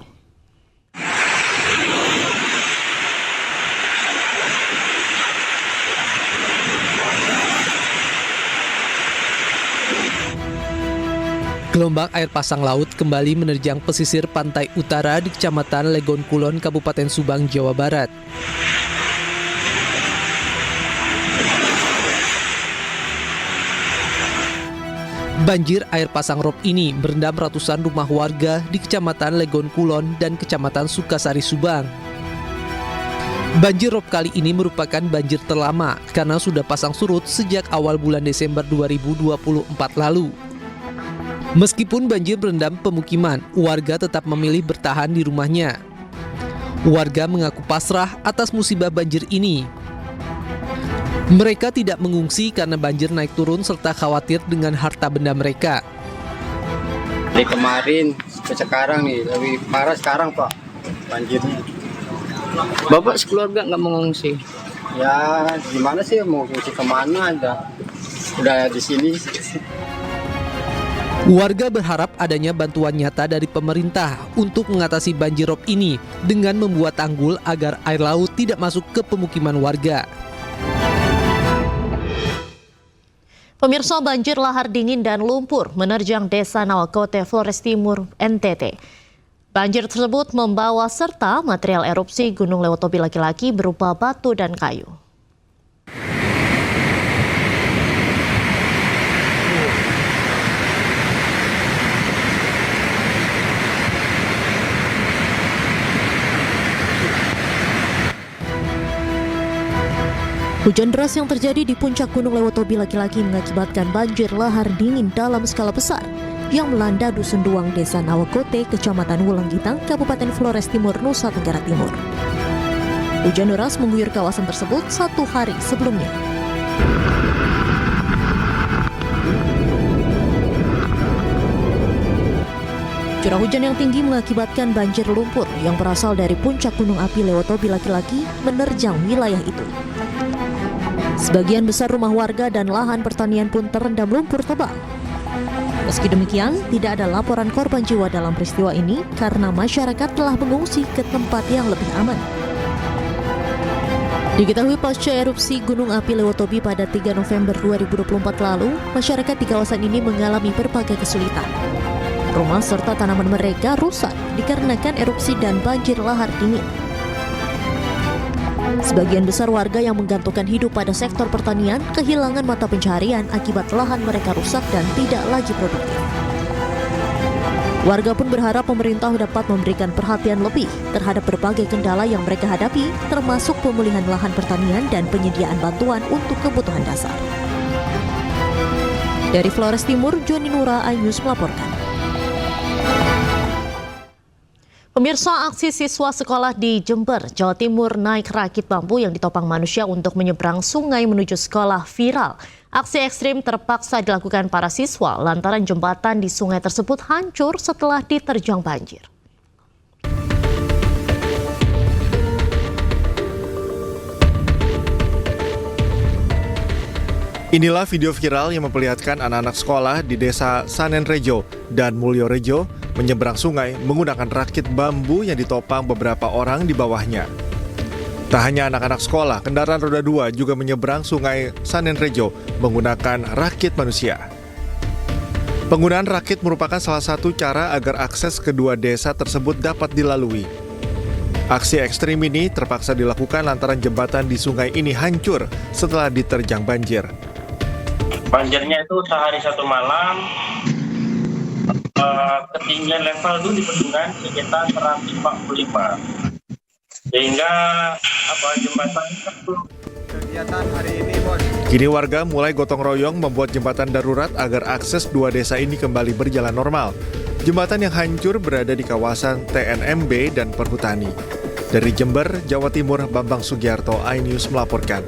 Gelombang air pasang laut kembali menerjang pesisir pantai utara di Kecamatan Legon Kulon, Kabupaten Subang, Jawa Barat. Banjir air pasang rob ini merendam ratusan rumah warga di Kecamatan Legon Kulon dan Kecamatan Sukasari, Subang. Banjir rob kali ini merupakan banjir terlama karena sudah pasang surut sejak awal bulan Desember 2024 lalu. Meskipun banjir merendam pemukiman, warga tetap memilih bertahan di rumahnya. Warga mengaku pasrah atas musibah banjir ini. Mereka tidak mengungsi karena banjir naik turun serta khawatir dengan harta benda mereka. Dari kemarin sampai sekarang nih, lebih parah sekarang Pak banjirnya. Bapak sekeluarga nggak mengungsi? Ya gimana sih, mau ngungsi kemana udah di sini. Warga berharap adanya bantuan nyata dari pemerintah untuk mengatasi banjirop ini dengan membuat tanggul agar air laut tidak masuk ke pemukiman warga. Pemirsa, banjir lahar dingin dan lumpur menerjang Desa Nawakote, Flores Timur, NTT. Banjir tersebut membawa serta material erupsi Gunung Lewotobi laki-laki berupa batu dan kayu. Hujan deras yang terjadi di puncak Gunung Lewotobi laki-laki mengakibatkan banjir lahar dingin dalam skala besar yang melanda Dusun Duang, Desa Nawakote, Kecamatan Wulanggitang, Kabupaten Flores Timur, Nusa Tenggara Timur. Hujan deras mengguyur kawasan tersebut 1 hari sebelumnya. Curah hujan yang tinggi mengakibatkan banjir lumpur yang berasal dari puncak gunung api Lewotobi laki-laki menerjang wilayah itu. Sebagian besar rumah warga dan lahan pertanian pun terendam lumpur tebal. Meski demikian, tidak ada laporan korban jiwa dalam peristiwa ini karena masyarakat telah mengungsi ke tempat yang lebih aman. Diketahui pasca erupsi Gunung Api Lewotobi pada 3 November 2024 lalu, masyarakat di kawasan ini mengalami berbagai kesulitan. Rumah serta tanaman mereka rusak dikarenakan erupsi dan banjir lahar dingin. Sebagian besar warga yang menggantungkan hidup pada sektor pertanian kehilangan mata pencaharian akibat lahan mereka rusak dan tidak lagi produktif. Warga pun berharap pemerintah dapat memberikan perhatian lebih terhadap berbagai kendala yang mereka hadapi, termasuk pemulihan lahan pertanian dan penyediaan bantuan untuk kebutuhan dasar. Dari Flores Timur, Joni Nura, iNews melaporkan. Pemirsa, aksi siswa sekolah di Jember, Jawa Timur naik rakit bambu yang ditopang manusia untuk menyeberang sungai menuju sekolah viral. Aksi ekstrim terpaksa dilakukan para siswa lantaran jembatan di sungai tersebut hancur setelah diterjang banjir. Inilah video viral yang memperlihatkan anak-anak sekolah di Desa Sanenrejo dan Mulyorejo menyeberang sungai menggunakan rakit bambu yang ditopang beberapa orang di bawahnya. Tak hanya anak-anak sekolah, kendaraan roda 2 juga menyeberang sungai Sanenrejo menggunakan rakit manusia. Penggunaan rakit merupakan salah satu cara agar akses kedua desa tersebut dapat dilalui. Aksi ekstrim ini terpaksa dilakukan lantaran jembatan di sungai ini hancur setelah diterjang banjir. Banjirnya itu sehari 1 malam, ketinggian level itu di bendungan sekitar 145, sehingga jembatan itu kegiatan hari ini, Bos. Kini warga mulai gotong royong membuat jembatan darurat agar akses dua desa ini kembali berjalan normal. Jembatan yang hancur berada di kawasan TNMB dan Perhutani. Dari Jember, Jawa Timur, Bambang Sugiarto, iNews melaporkan.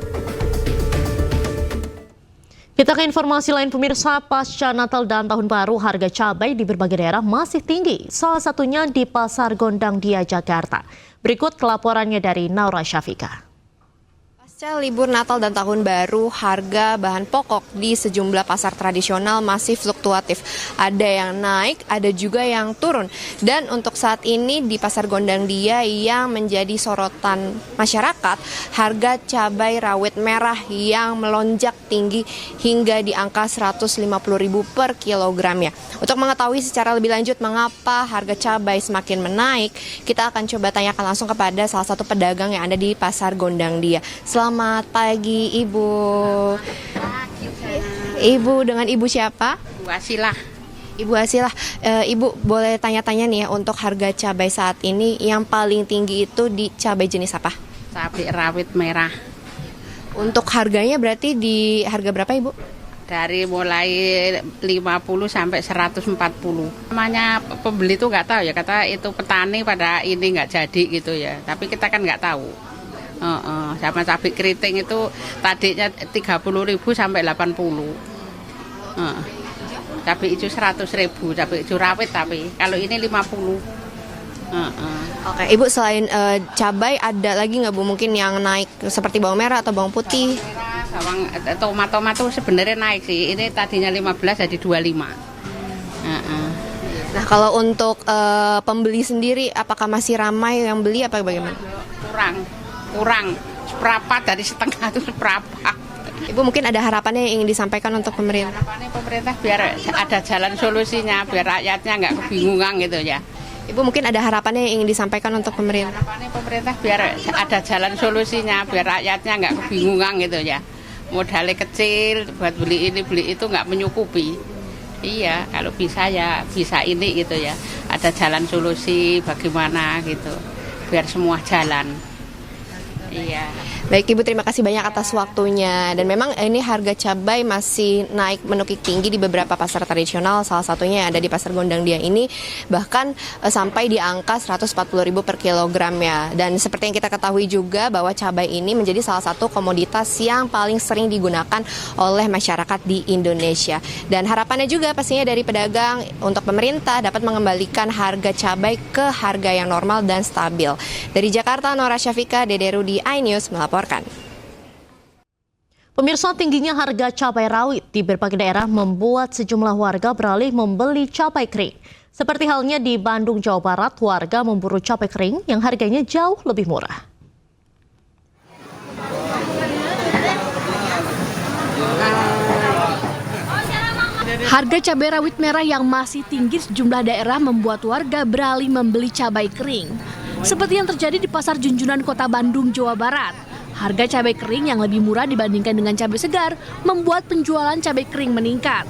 Kita ke informasi lain, pemirsa. Pasca Natal dan Tahun Baru, harga cabai di berbagai daerah masih tinggi. Salah satunya di Pasar Gondang Dia, Jakarta. Berikut laporannya dari Naura Syafika. Pasca libur Natal dan Tahun Baru, harga bahan pokok di sejumlah pasar tradisional masih fluktuatif. Ada yang naik, ada juga yang turun. Dan untuk saat ini di Pasar Gondang Dia yang menjadi sorotan masyarakat, harga cabai rawit merah yang melonjak tinggi hingga di angka Rp150.000 per kilogramnya. Untuk mengetahui secara lebih lanjut mengapa harga cabai semakin menaik, kita akan coba tanyakan langsung kepada salah satu pedagang yang ada di Pasar Gondang Dia. Selamat pagi, Ibu. Ibu, dengan Ibu siapa? Bu Asilah. Ibu Asilah, Ibu boleh tanya-tanya nih ya, untuk harga cabai saat ini yang paling tinggi itu di cabai jenis apa? Cabai rawit merah. Untuk harganya berarti di harga berapa, Ibu? Dari mulai 50 sampai 140. Namanya pembeli itu nggak tahu ya, kata itu petani pada ini nggak jadi gitu ya. Tapi kita kan nggak tahu. Sama cabai keriting itu tadinya 30.000 sampai 80. cabai hijau 100.000, cabai hijau rawit tapi kalau ini 50. Oke, Ibu selain cabai ada lagi nggak Bu mungkin yang naik seperti bawang merah atau bawang putih? Bawang tomat tuh sebenarnya naik sih. Ini tadinya 15 jadi 25. Nah kalau untuk pembeli sendiri apakah masih ramai yang beli apa bagaimana? Kurang seperempat dari setengah itu seperempat. Ibu mungkin ada harapannya yang ingin disampaikan untuk pemerintah? Harapannya pemerintah biar ada jalan solusinya, biar rakyatnya nggak kebingungan gitu ya. Ibu mungkin ada harapannya yang ingin disampaikan untuk pemerintah? Harapannya pemerintah biar ada jalan solusinya, biar rakyatnya nggak kebingungan gitu ya. Modalnya kecil buat beli ini beli itu nggak menyukupi. Iya, kalau bisa ya bisa ini gitu ya. Ada jalan solusi bagaimana gitu, biar semua jalan. Iya. Baik Ibu, terima kasih banyak atas waktunya. Dan memang ini harga cabai masih naik menukik tinggi di beberapa pasar tradisional, salah satunya yang ada di Pasar Gondang Dia ini bahkan sampai di angka 140.000 per kilogram ya. Dan seperti yang kita ketahui juga bahwa cabai ini menjadi salah satu komoditas yang paling sering digunakan oleh masyarakat di Indonesia. Dan harapannya juga pastinya dari pedagang untuk pemerintah dapat mengembalikan harga cabai ke harga yang normal dan stabil. Dari Jakarta, Nora Syafika, Dede Rudi, iNews melaporkan. Pemirsa, tingginya harga cabai rawit di berbagai daerah membuat sejumlah warga beralih membeli cabai kering. Seperti halnya di Bandung, Jawa Barat, warga memburu cabai kering yang harganya jauh lebih murah. Harga cabai rawit merah yang masih tinggi di sejumlah daerah membuat warga beralih membeli cabai kering. Seperti yang terjadi di Pasar Junjunan Kota Bandung, Jawa Barat. Harga cabai kering yang lebih murah dibandingkan dengan cabai segar membuat penjualan cabai kering meningkat.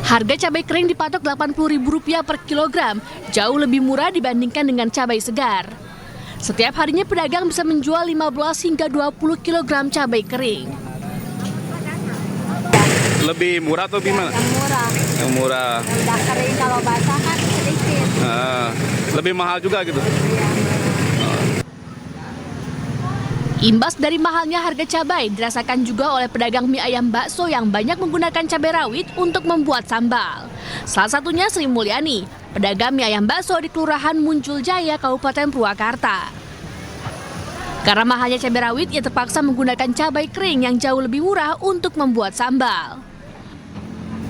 Harga cabai kering dipatok Rp80.000 per kilogram, jauh lebih murah dibandingkan dengan cabai segar. Setiap harinya pedagang bisa menjual 15 hingga 20 kilogram cabai kering. Lebih murah atau gimana? Yang murah. Yang murah. Udah kering, kalau basah kan sedikit. Lebih mahal juga gitu. Imbas dari mahalnya harga cabai dirasakan juga oleh pedagang mie ayam bakso yang banyak menggunakan cabai rawit untuk membuat sambal. Salah satunya Sri Mulyani, pedagang mie ayam bakso di Kelurahan Muncul Jaya, Kabupaten Purwakarta. Karena mahalnya cabai rawit, ia terpaksa menggunakan cabai kering yang jauh lebih murah untuk membuat sambal.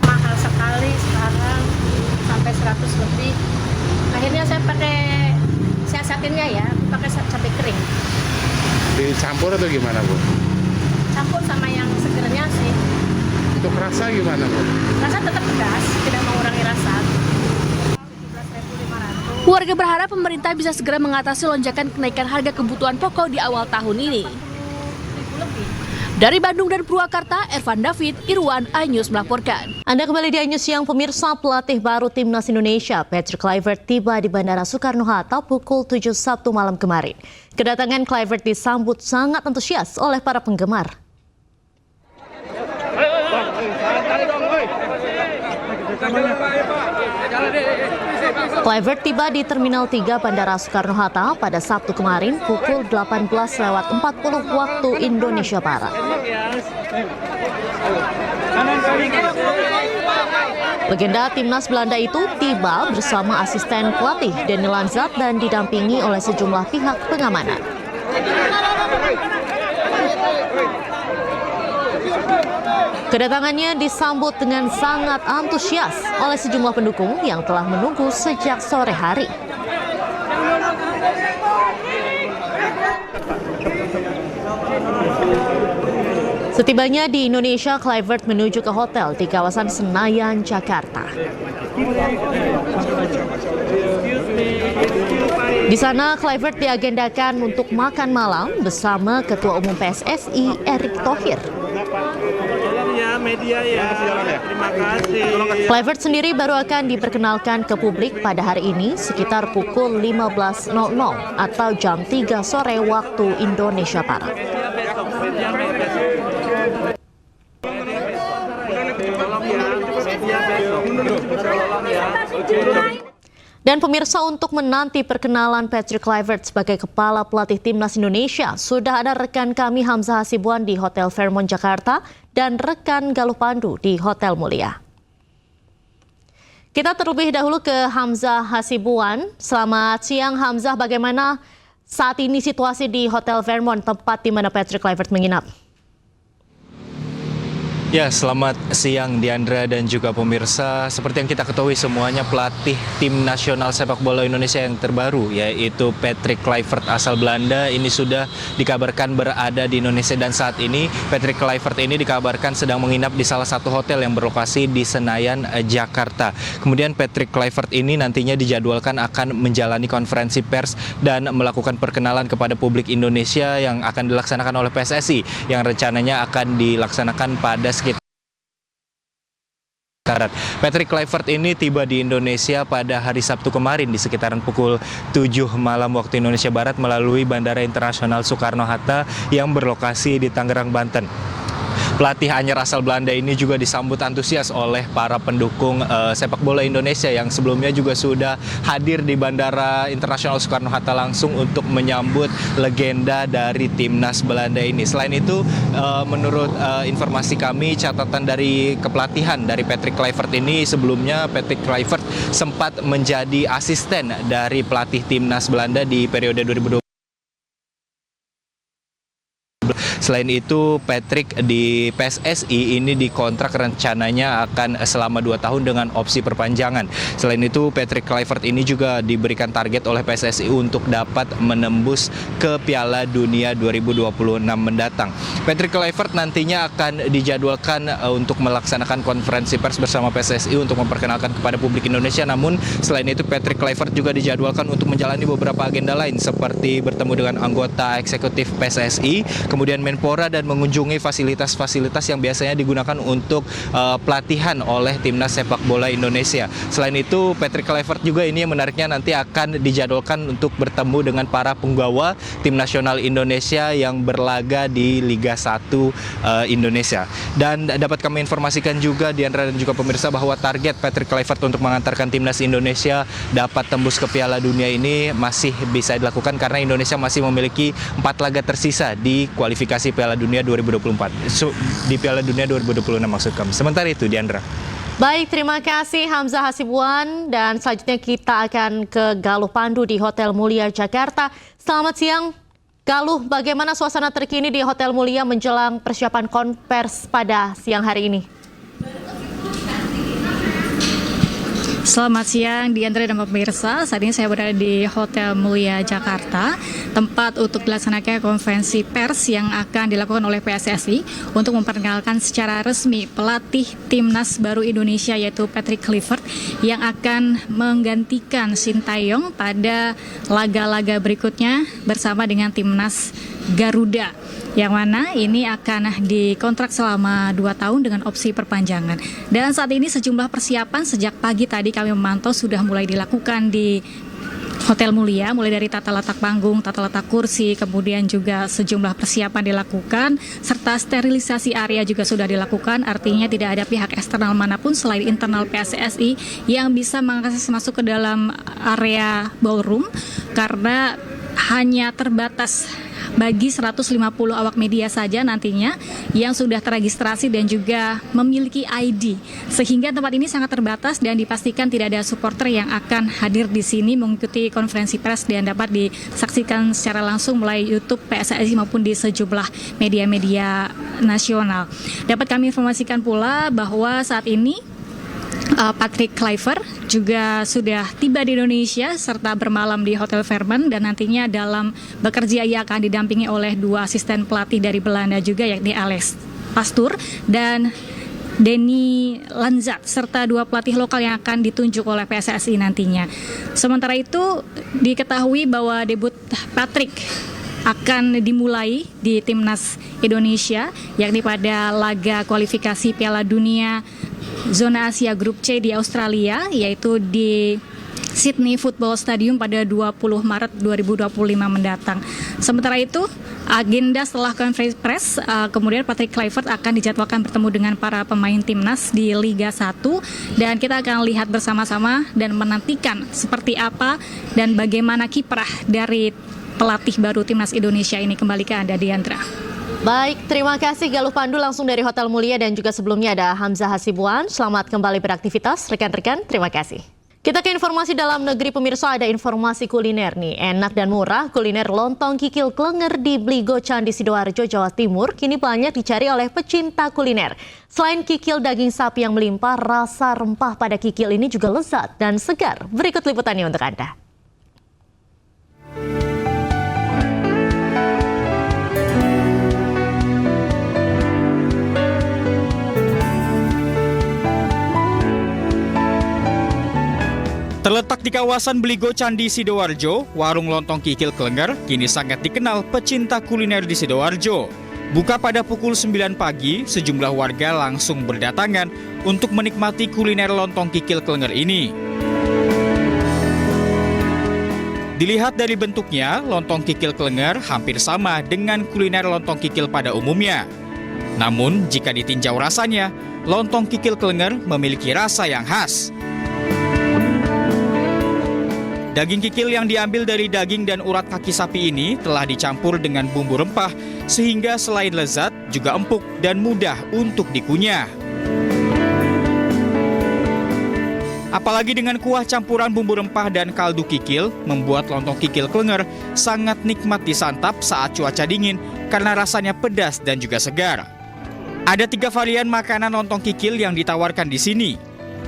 Mahal sekali sekarang, sampai 100 lebih. Akhirnya saya pakai siasatinnya ya, pakai cabai kering. Dicampur atau gimana, Bu? Campur sama yang segernya sih. Untuk rasa gimana, Bu? Rasa tetap pedas, tidak mengurangi rasa. Warga berharap pemerintah bisa segera mengatasi lonjakan kenaikan harga kebutuhan pokok di awal tahun ini. Dari Bandung dan Purwakarta, Ervan David, Irwan, iNews melaporkan. Anda kembali di iNews Siang, pemirsa. Pelatih baru Timnas Indonesia, Patrick Kluivert, tiba di Bandara Soekarno-Hatta pukul 7 Sabtu malam kemarin. Kedatangan Kluivert disambut sangat antusias oleh para penggemar. Kluivert tiba di Terminal 3 Bandara Soekarno-Hatta pada Sabtu kemarin pukul 18.40 waktu Indonesia Barat. Legenda Timnas Belanda itu tiba bersama asisten pelatih Danny Lanzat dan didampingi oleh sejumlah pihak pengamanan. Kedatangannya disambut dengan sangat antusias oleh sejumlah pendukung yang telah menunggu sejak sore hari. Setibanya di Indonesia, Kluivert menuju ke hotel di kawasan Senayan, Jakarta. Di sana, Kluivert diagendakan untuk makan malam bersama Ketua Umum PSSI Erick Thohir. Terima kasih. Kluivert sendiri baru akan diperkenalkan ke publik pada hari ini sekitar pukul 15.00 atau jam 3 sore waktu Indonesia Barat. Dan pemirsa, untuk menanti perkenalan Patrick Kluivert sebagai kepala pelatih Timnas Indonesia, sudah ada rekan kami Hamzah Hasibuan di Hotel Fairmont Jakarta dan rekan Galuh Pandu di Hotel Mulia. Kita terlebih dahulu ke Hamzah Hasibuan. Selamat siang Hamzah, bagaimana saat ini situasi di Hotel Fairmont, tempat di mana Patrick Kluivert menginap? Ya, selamat siang Diandra dan juga pemirsa. Seperti yang kita ketahui semuanya, pelatih tim nasional sepak bola Indonesia yang terbaru yaitu Patrick Kluivert asal Belanda ini sudah dikabarkan berada di Indonesia, dan saat ini Patrick Kluivert ini dikabarkan sedang menginap di salah satu hotel yang berlokasi di Senayan, Jakarta. Kemudian Patrick Kluivert ini nantinya dijadwalkan akan menjalani konferensi pers dan melakukan perkenalan kepada publik Indonesia yang akan dilaksanakan oleh PSSI, yang rencananya akan dilaksanakan pada sekitar Patrick Kluivert ini tiba di Indonesia pada hari Sabtu kemarin di sekitaran pukul 7 malam waktu Indonesia Barat melalui Bandara Internasional Soekarno-Hatta yang berlokasi di Tangerang, Banten. Pelatih anyar asal Belanda ini juga disambut antusias oleh para pendukung sepak bola Indonesia yang sebelumnya juga sudah hadir di Bandara Internasional Soekarno-Hatta langsung untuk menyambut legenda dari timnas Belanda ini. Selain itu, menurut informasi kami, catatan dari kepelatihan dari Patrick Kluivert ini, sebelumnya Patrick Kluivert sempat menjadi asisten dari pelatih timnas Belanda di periode 2020. Selain itu, Patrick di PSSI ini dikontrak rencananya akan selama 2 tahun dengan opsi perpanjangan. Selain itu, Patrick Kluivert ini juga diberikan target oleh PSSI untuk dapat menembus ke Piala Dunia 2026 mendatang. Patrick Kluivert nantinya akan dijadwalkan untuk melaksanakan konferensi pers bersama PSSI untuk memperkenalkan kepada publik Indonesia. Namun, selain itu Patrick Kluivert juga dijadwalkan untuk menjalani beberapa agenda lain seperti bertemu dengan anggota eksekutif PSSI, kemudian Menpora, dan mengunjungi fasilitas-fasilitas yang biasanya digunakan untuk pelatihan oleh timnas sepak bola Indonesia. Selain itu, Patrick Kluivert juga ini yang menariknya nanti akan dijadwalkan untuk bertemu dengan para penggawa tim nasional Indonesia yang berlaga di Liga 1 Indonesia. Dan dapat kami informasikan juga Diandra dan juga pemirsa bahwa target Patrick Kluivert untuk mengantarkan timnas Indonesia dapat tembus ke Piala Dunia ini masih bisa dilakukan karena Indonesia masih memiliki 4 laga tersisa di kualifikasi Piala Dunia 2024. Di Piala Dunia 2026 maksud kami. Sementara itu, Diandra. Baik, terima kasih Hamzah Hasibuan, dan selanjutnya kita akan ke Galuh Pandu di Hotel Mulia Jakarta. Selamat siang Galuh, bagaimana suasana terkini di Hotel Mulia menjelang persiapan konvers pada siang hari ini? Selamat siang Diandra dan pemirsa, saat ini saya berada di Hotel Mulia Jakarta, tempat untuk dilaksanakan konferensi pers yang akan dilakukan oleh PSSI untuk memperkenalkan secara resmi pelatih timnas baru Indonesia yaitu Patrick Kluivert yang akan menggantikan Sintayong pada laga-laga berikutnya bersama dengan timnas Garuda, yang mana ini akan dikontrak selama 2 tahun dengan opsi perpanjangan. Dan saat ini sejumlah persiapan sejak pagi tadi kami memantau sudah mulai dilakukan di Hotel Mulia, mulai dari tata letak panggung, tata letak kursi, kemudian juga sejumlah persiapan dilakukan, serta sterilisasi area juga sudah dilakukan. Artinya tidak ada pihak eksternal manapun selain internal PSSI yang bisa mengakses masuk ke dalam area ballroom, karena hanya terbatas bagi 150 awak media saja nantinya yang sudah terregistrasi dan juga memiliki ID, sehingga tempat ini sangat terbatas dan dipastikan tidak ada supporter yang akan hadir di sini mengikuti konferensi pers dan dapat disaksikan secara langsung melalui YouTube PSSI maupun di sejumlah media-media nasional. Dapat kami informasikan pula bahwa saat ini Patrick Kluivert juga sudah tiba di Indonesia serta bermalam di Hotel Fairmont, dan nantinya dalam bekerja ia akan didampingi oleh 2 asisten pelatih dari Belanda juga, yakni Alex Pastoor dan Denny Lanzat, serta 2 pelatih lokal yang akan ditunjuk oleh PSSI nantinya. Sementara itu diketahui bahwa debut Patrick akan dimulai di timnas Indonesia, yakni pada laga kualifikasi Piala Dunia Zona Asia Grup C di Australia, yaitu di Sydney Football Stadium pada 20 Maret 2025 mendatang. Sementara itu, agenda setelah konferensi pers, kemudian Patrick Kluivert akan dijadwalkan bertemu dengan para pemain timnas di Liga 1, dan kita akan lihat bersama-sama dan menantikan seperti apa dan bagaimana kiprah dari pelatih baru timnas Indonesia ini. Kembali ke Anda, Diandra. Baik, terima kasih Galuh Pandu langsung dari Hotel Mulia dan juga sebelumnya ada Hamzah Hasibuan. Selamat kembali beraktivitas rekan-rekan, terima kasih. Kita ke informasi dalam negeri pemirsa, ada informasi kuliner nih. Enak dan murah, kuliner lontong kikil klenger di Bligo Candi Sidoarjo, Jawa Timur kini banyak dicari oleh pecinta kuliner. Selain kikil daging sapi yang melimpah, rasa rempah pada kikil ini juga lezat dan segar. Berikut liputannya untuk Anda. Terletak di kawasan Bligo Candi Sidoarjo, warung lontong kikil klenger kini sangat dikenal pecinta kuliner di Sidoarjo. Buka pada pukul 9 pagi, sejumlah warga langsung berdatangan untuk menikmati kuliner lontong kikil klenger ini. Dilihat dari bentuknya, lontong kikil klenger hampir sama dengan kuliner lontong kikil pada umumnya. Namun, jika ditinjau rasanya, lontong kikil klenger memiliki rasa yang khas. Daging kikil yang diambil dari daging dan urat kaki sapi ini telah dicampur dengan bumbu rempah sehingga selain lezat juga empuk dan mudah untuk dikunyah. Apalagi dengan kuah campuran bumbu rempah dan kaldu kikil membuat lontong kikil klenger sangat nikmat disantap saat cuaca dingin karena rasanya pedas dan juga segar. Ada 3 varian makanan lontong kikil yang ditawarkan di sini.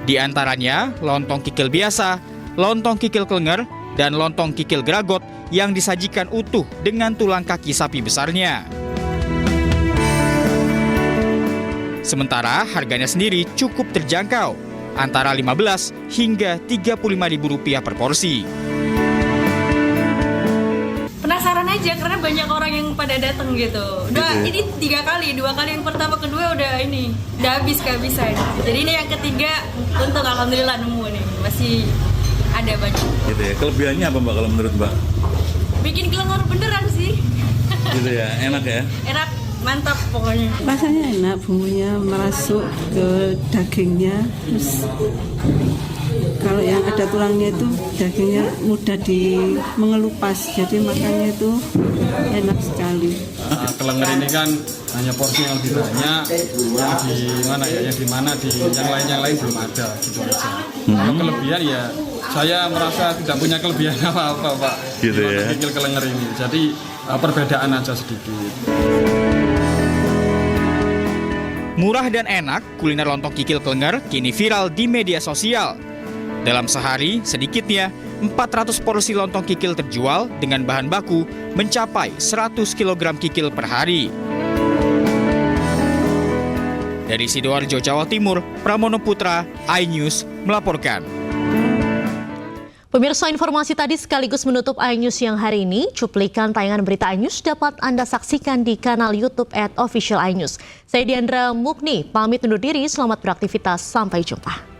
Di antaranya lontong kikil biasa, lontong kikil klenger, dan lontong kikil gragot yang disajikan utuh dengan tulang kaki sapi besarnya. Sementara harganya sendiri cukup terjangkau, antara Rp15 hingga Rp35.000 per porsi. Penasaran aja karena banyak orang yang pada datang gitu. Ini 3 kali, 2 kali yang pertama, kedua udah habis kehabisan. Jadi ini yang ketiga, untung alhamdulillah nemu nih, masih ada banyak. Gitu ya. Kelebihannya apa Mbak kalau menurut Mbak? Bikin klenger beneran sih. Gitu ya, enak ya? Enak, mantap pokoknya. Rasanya enak, bumbunya merasuk ke dagingnya. Terus kalau yang ada tulangnya itu dagingnya mudah mengelupas, jadi makannya itu enak sekali. Klenger ini kan hanya porsi yang lebih banyak, yang lain belum ada gitu aja. Kalau kelebihan ya saya merasa tidak punya kelebihan apa-apa Pak. Gitu ya. Kikil klenger ini, jadi perbedaan aja sedikit. Murah dan enak, kuliner lontong kikil klenger kini viral di media sosial. Dalam sehari, sedikitnya 400 porsi lontong kikil terjual dengan bahan baku mencapai 100 kg kikil per hari. Dari Sidoarjo, Jawa Timur, Pramono Putra, iNews melaporkan. Pemirsa, informasi tadi sekaligus menutup iNews yang hari ini. Cuplikan tayangan berita iNews dapat Anda saksikan di kanal YouTube @official iNews. Saya Diandra Mukni, pamit undur diri, selamat beraktivitas, sampai jumpa.